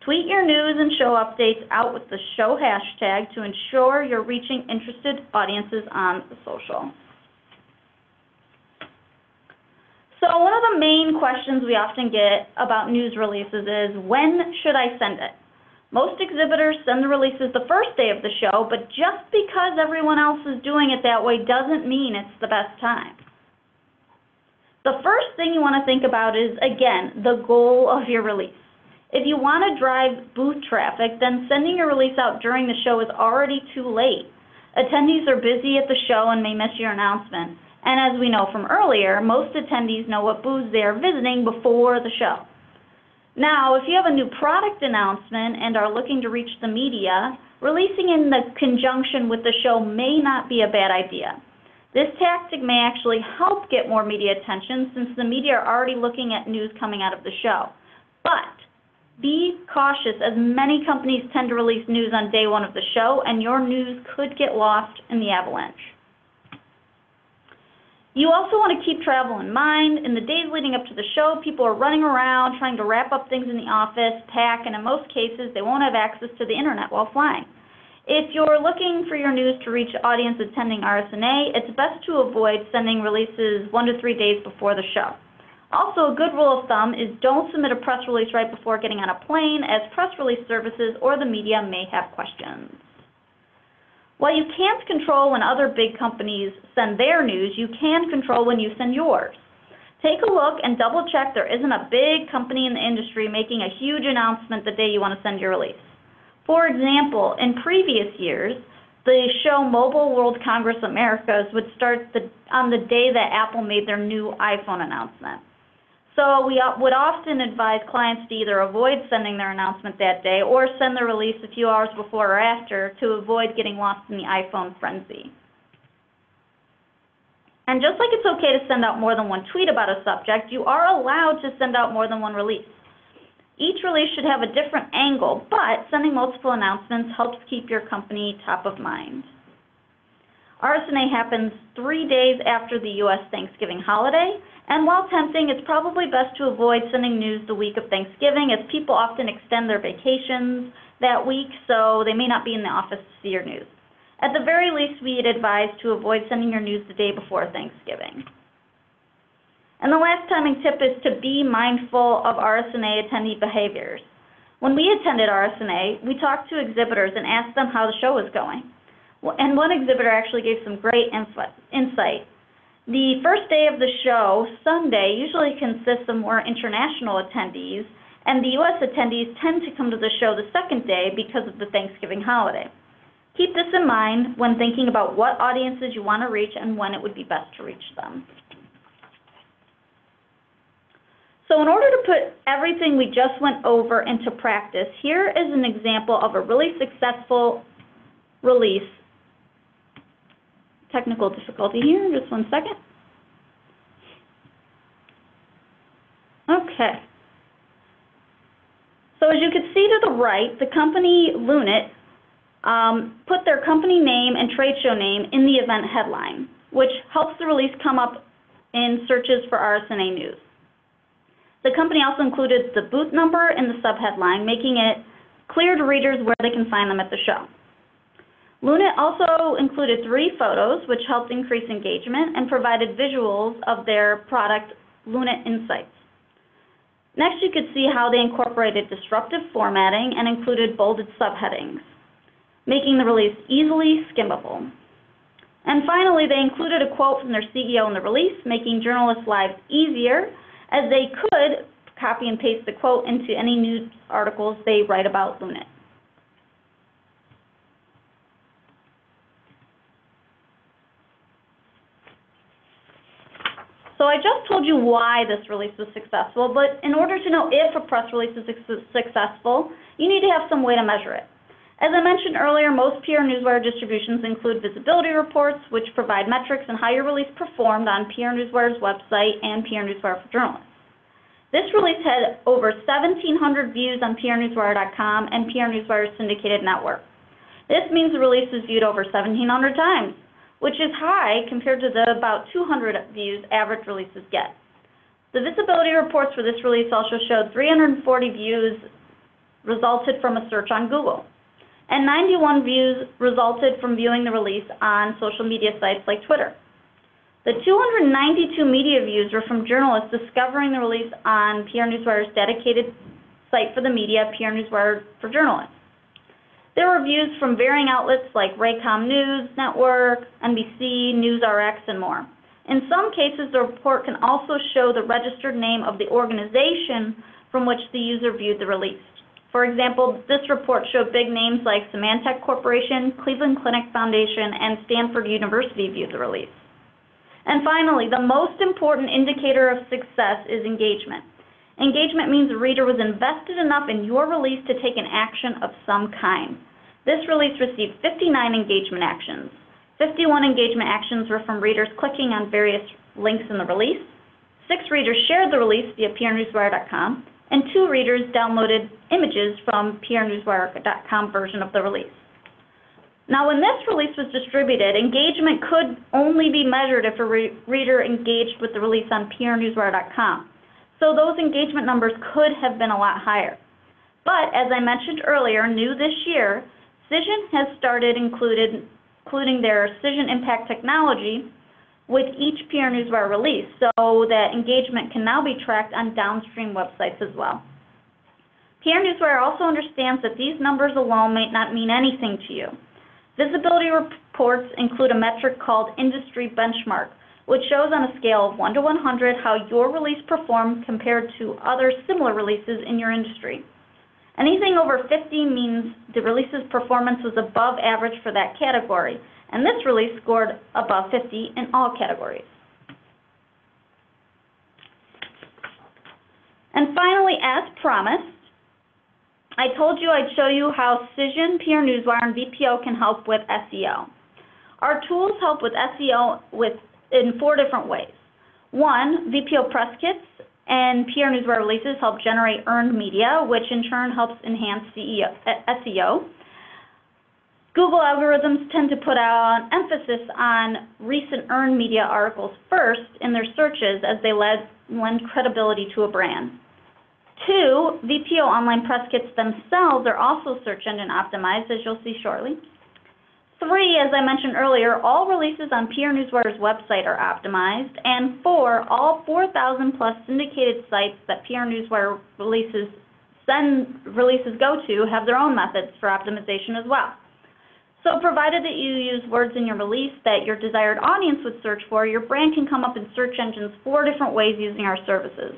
Tweet your news and show updates out with the show hashtag to ensure you're reaching interested audiences on the social. So one of the main questions we often get about news releases is, when should I send it? Most exhibitors send the releases the first day of the show, but just because everyone else is doing it that way doesn't mean it's the best time. The first thing you want to think about is, again, the goal of your release. If you want to drive booth traffic, then sending your release out during the show is already too late. Attendees are busy at the show and may miss your announcement. And as we know from earlier, most attendees know what booths they are visiting before the show. Now, if you have a new product announcement and are looking to reach the media, releasing in the conjunction with the show may not be a bad idea. This tactic may actually help get more media attention since the media are already looking at news coming out of the show. But be cautious, as many companies tend to release news on day one of the show, and your news could get lost in the avalanche. You also want to keep travel in mind. In the days leading up to the show, people are running around trying to wrap up things in the office, pack, and in most cases, they won't have access to the internet while flying. If you're looking for your news to reach audience attending RSNA, it's best to avoid sending releases 1 to 3 days before the show. Also, a good rule of thumb is don't submit a press release right before getting on a plane, as press release services or the media may have questions. While you can't control when other big companies send their news, you can control when you send yours. Take a look and double check there isn't a big company in the industry making a huge announcement the day you want to send your release. For example, in previous years, the show Mobile World Congress Americas would start on the day that Apple made their new iPhone announcement. So we would often advise clients to either avoid sending their announcement that day or send the release a few hours before or after to avoid getting lost in the iPhone frenzy. And just like it's okay to send out more than one tweet about a subject, you are allowed to send out more than one release. Each release should have a different angle, but sending multiple announcements helps keep your company top of mind. RSNA happens 3 days after the U.S. Thanksgiving holiday, and while tempting, it's probably best to avoid sending news the week of Thanksgiving, as people often extend their vacations that week, so they may not be in the office to see your news. At the very least, we'd advise to avoid sending your news the day before Thanksgiving. And the last timing tip is to be mindful of RSNA attendee behaviors. When we attended RSNA, we talked to exhibitors and asked them how the show was going. And one exhibitor actually gave some great insight. The first day of the show, Sunday, usually consists of more international attendees, and the U.S. attendees tend to come to the show the second day because of the Thanksgiving holiday. Keep this in mind when thinking about what audiences you want to reach and when it would be best to reach them. So in order to put everything we just went over into practice, here is an example of a really successful release. Technical difficulty here, just 1 second. Okay. So as you can see to the right, the company Lunit put their company name and trade show name in the event headline, which helps the release come up in searches for RSNA news. The company also included the booth number in the subheadline, making it clear to readers where they can find them at the show. Lunit also included 3 photos, which helped increase engagement and provided visuals of their product, Lunit Insights. Next, you could see how they incorporated disruptive formatting and included bolded subheadings, making the release easily skimmable. And finally, they included a quote from their CEO in the release, making journalists' lives easier, as they could copy and paste the quote into any news articles they write about Lunit. So I just told you why this release was successful, but in order to know if a press release is successful, you need to have some way to measure it. As I mentioned earlier, most PR Newswire distributions include visibility reports, which provide metrics on how your release performed on PR Newswire's website and PR Newswire for Journalists. This release had over 1,700 views on prnewswire.com and PR Newswire's syndicated network. This means the release was viewed over 1,700 times, which is high compared to the about 200 views average releases get. The visibility reports for this release also showed 340 views resulted from a search on Google, and 91 views resulted from viewing the release on social media sites like Twitter. The 292 media views were from journalists discovering the release on PR Newswire's dedicated site for the media, PR Newswire for Journalists. There were views from varying outlets like Raycom News Network, NBC, NewsRx, and more. In some cases, the report can also show the registered name of the organization from which the user viewed the release. For example, this report showed big names like Symantec Corporation, Cleveland Clinic Foundation, and Stanford University viewed the release. And finally, the most important indicator of success is engagement. Engagement means the reader was invested enough in your release to take an action of some kind. This release received 59 engagement actions. 51 engagement actions were from readers clicking on various links in the release. 6 readers shared the release via prnewswire.com, and 2 readers downloaded images from prnewswire.com version of the release. Now, when this release was distributed, engagement could only be measured if a reader engaged with the release on prnewswire.com. So those engagement numbers could have been a lot higher. But as I mentioned earlier, new this year, Cision has started including their Cision Impact technology with each PR Newswire release, so that engagement can now be tracked on downstream websites as well. PR Newswire also understands that these numbers alone may not mean anything to you. Visibility reports include a metric called Industry Benchmark, which shows on a scale of 1 to 100 how your release performed compared to other similar releases in your industry. Anything over 50 means the release's performance was above average for that category, and this release scored above 50 in all categories. And finally, as promised, I told you I'd show you how Cision, PR Newswire, and VPO can help with SEO. Our tools help with SEO in 4 different ways. 1, VPO press kits and PR Newswire releases help generate earned media, which in turn helps enhance SEO. Google algorithms tend to put an emphasis on recent earned media articles first in their searches as they lend credibility to a brand. 2, VPO online press kits themselves are also search engine optimized, as you'll see shortly. 3, as I mentioned earlier, all releases on PR Newswire's website are optimized. And 4, all 4,000 plus syndicated sites that PR Newswire releases go to have their own methods for optimization as well. So provided that you use words in your release that your desired audience would search for, your brand can come up in search engines 4 different ways using our services.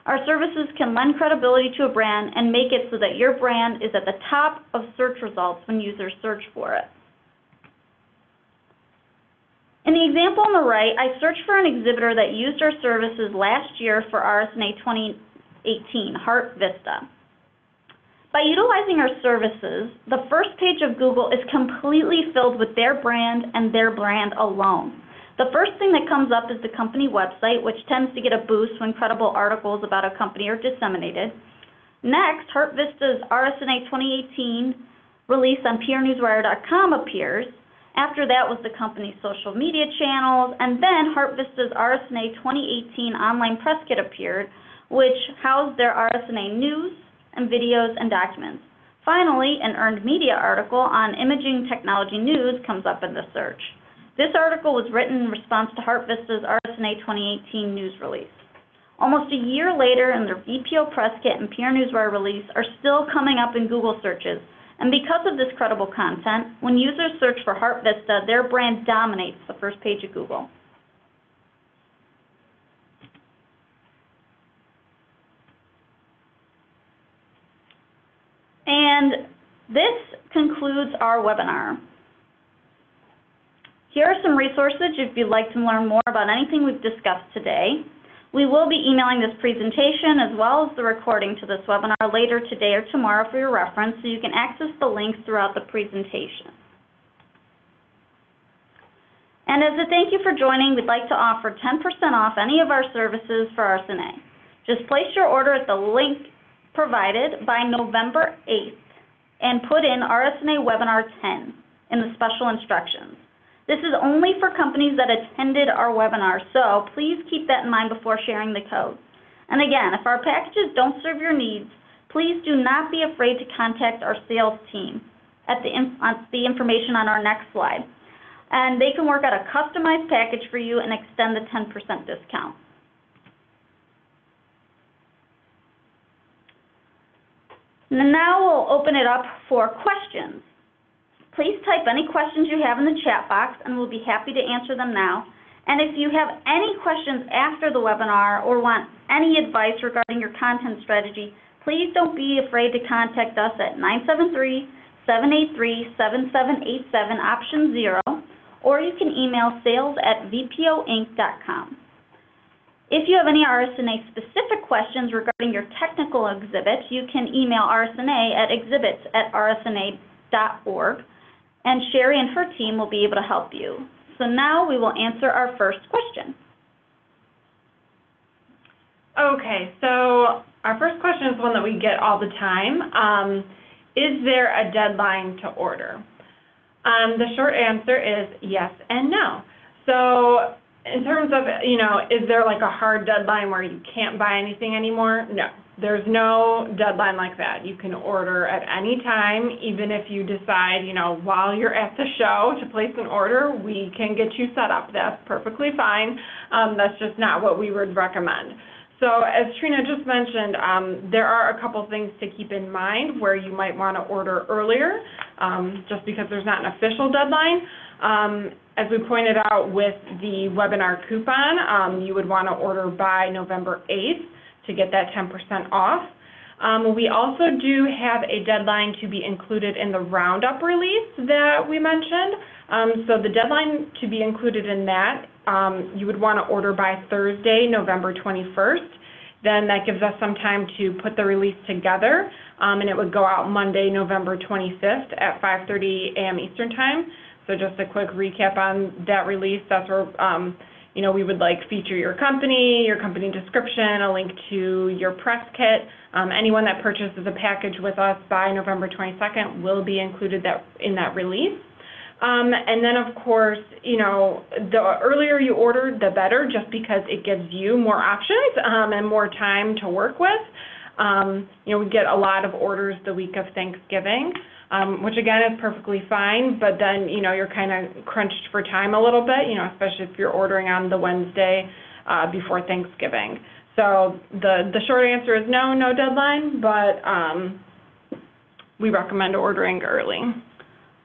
Our services can lend credibility to a brand and make it so that your brand is at the top of search results when users search for it. In the example on the right, I searched for an exhibitor that used our services last year for RSNA 2018, Heart Vista. By utilizing our services, the first page of Google is completely filled with their brand and their brand alone. The first thing that comes up is the company website, which tends to get a boost when credible articles about a company are disseminated. Next, Heart Vista's RSNA 2018 release on prnewswire.com appears. After that was the company's social media channels, and then Heart Vista's RSNA 2018 online press kit appeared, which housed their RSNA news and videos and documents. Finally, an earned media article on imaging technology news comes up in the search. This article was written in response to Heart Vista's RSNA 2018 news release. Almost a year later, and their VPO press kit and PR Newswire release are still coming up in Google searches. And because of this credible content, when users search for Heart Vista, their brand dominates the first page of Google. And this concludes our webinar. Here are some resources if you'd like to learn more about anything we've discussed today. We will be emailing this presentation as well as the recording to this webinar later today or tomorrow for your reference, so you can access the links throughout the presentation. And as a thank you for joining, we'd like to offer 10% off any of our services for RSNA. Just place your order at the link provided by November 8th and put in RSNA Webinar 10 in the special instructions. This is only for companies that attended our webinar, so please keep that in mind before sharing the code. And again, if our packages don't serve your needs, please do not be afraid to contact our sales team at the information on our next slide. And they can work out a customized package for you and extend the 10% discount. And now we'll open it up for questions. Please type any questions you have in the chat box, and we'll be happy to answer them now. And if you have any questions after the webinar or want any advice regarding your content strategy, please don't be afraid to contact us at 973-783-7787, option 0, or you can email sales@vpoinc.com. If you have any RSNA-specific questions regarding your technical exhibit, you can email RSNA at exhibits@rsna.org. And Sherry and her team will be able to help you. So now we will answer our first question. Okay, so our first question is one that we get all the time. Is there a deadline to order? The short answer is yes and no. So in terms of, is there like a hard deadline where you can't buy anything anymore? No. There's no deadline like that. You can order at any time, even if you decide, while you're at the show to place an order, we can get you set up. That's perfectly fine. That's just not what we would recommend. So as Trina just mentioned, there are a couple things to keep in mind where you might want to order earlier, just because there's not an official deadline. As we pointed out with the webinar coupon, you would want to order by November 8th. To get that 10% off. We also do have a deadline to be included in the Roundup release that we mentioned. So the deadline to be included in that, you would want to order by Thursday, November 21st. Then that gives us some time to put the release together, and it would go out Monday, November 25th at 5:30 a.m. Eastern Time. So just a quick recap on that release. That's where we would feature your company description, a link to your press kit. Anyone that purchases a package with us by November 22nd will be included in that release. And then, of course, the earlier you order, the better, just because it gives you more options and more time to work with. We get a lot of orders the week of Thanksgiving. Which again is perfectly fine, but then, you're kind of crunched for time a little bit, especially if you're ordering on the Wednesday before Thanksgiving. So the short answer is no deadline, but we recommend ordering early.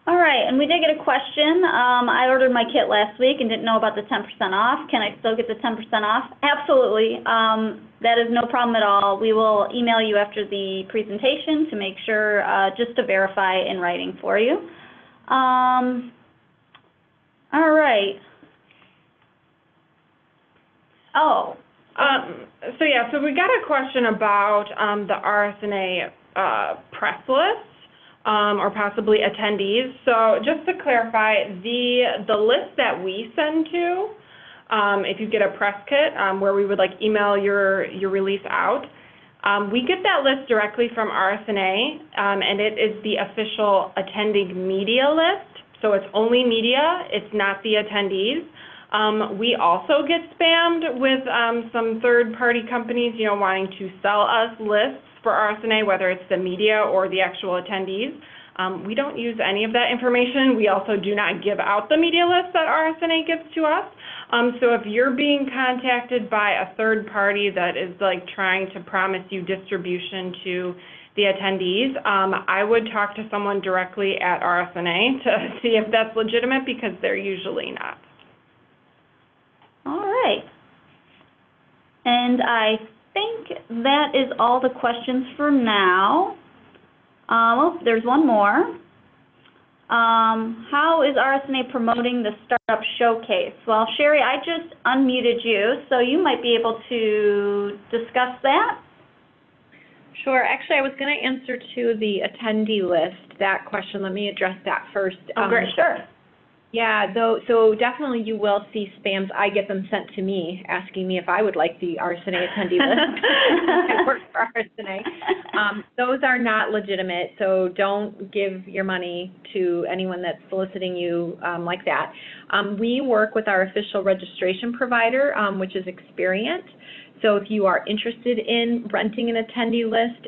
All right, and we did get a question. I ordered my kit last week and didn't know about the 10% off. Can I still get the 10% off? Absolutely. That is no problem at all. We will email you after the presentation to make sure, just to verify in writing for you. All right. So we got a question about the RSNA press list. Or possibly attendees. So just to clarify, the list that we send to, if you get a press kit where we would email your release out, we get that list directly from RSNA, and it is the official attending media list. So it's only media, it's not the attendees. We also get spammed with some third-party companies, wanting to sell us lists for RSNA, whether it's the media or the actual attendees. We don't use any of that information. We also do not give out the media list that RSNA gives to us. So if you're being contacted by a third party that is trying to promise you distribution to the attendees, I would talk to someone directly at RSNA to see if that's legitimate, because they're usually not. All right. And I think that is all the questions for now. Oh, there's one more. How is RSNA promoting the Startup Showcase? Well, Sherry, I just unmuted you, so you might be able to discuss that. Sure. Actually, I was going to answer to the attendee list, that question. Let me address that first. Oh, great, sure. Yeah, so definitely you will see spams. I get them sent to me asking me if I would like the RSNA attendee list. I work for RSNA. Those are not legitimate, so don't give your money to anyone that's soliciting you like that. We work with our official registration provider, which is Experience. So if you are interested in renting an attendee list,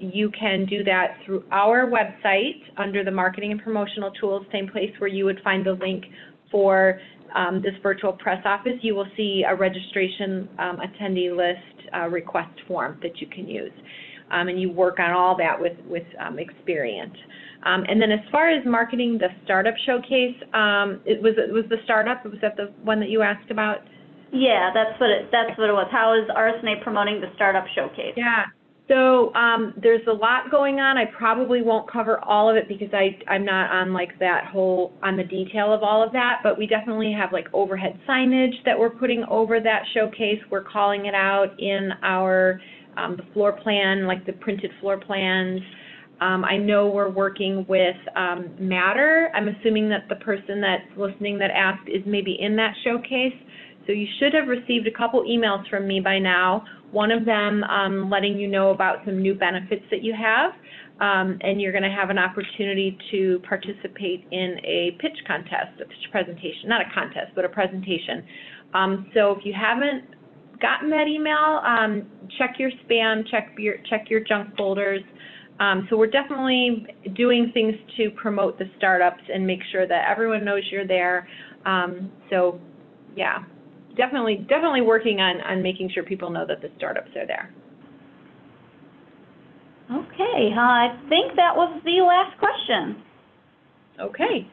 you can do that through our website under the Marketing and Promotional Tools, same place where you would find the link for this virtual press office. You will see a registration attendee list request form that you can use. And you work on all that with Experience. And then as far as marketing the Startup Showcase, it was the startup? Was that the one that you asked about? Yeah, that's what it was. How is RSNA promoting the Startup Showcase? Yeah. So there's a lot going on. I probably won't cover all of it because I'm not on like that whole, on the detail of all of that, but we definitely have like overhead signage that we're putting over that showcase. We're calling it out in our the floor plan, like the printed floor plans. I know we're working with Matter. I'm assuming that the person that's listening that asked is maybe in that showcase. So you should have received a couple emails from me by now, one of them letting you know about some new benefits that you have, and you're going to have an opportunity to participate in a pitch contest, a pitch presentation, not a contest, but a presentation. So if you haven't gotten that email, check your spam, check your junk folders. So we're definitely doing things to promote the startups and make sure that everyone knows you're there. So yeah. Definitely working on making sure people know that the startups are there. Okay, I think that was the last question. Okay.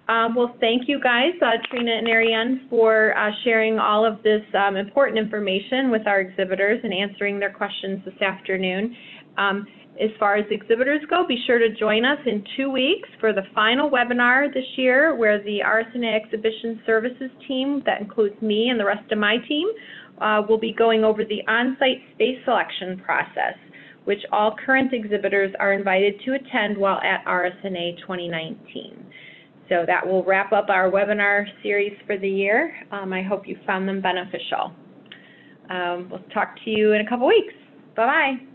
Well, thank you guys, Trina and Ariane, for sharing all of this important information with our exhibitors and answering their questions this afternoon. As far as exhibitors go, be sure to join us in 2 weeks for the final webinar this year, where the RSNA Exhibition Services team, that includes me and the rest of my team, will be going over the on-site space selection process, which all current exhibitors are invited to attend while at RSNA 2019. So that will wrap up our webinar series for the year. I hope you found them beneficial. We'll talk to you in a couple weeks. Bye-bye.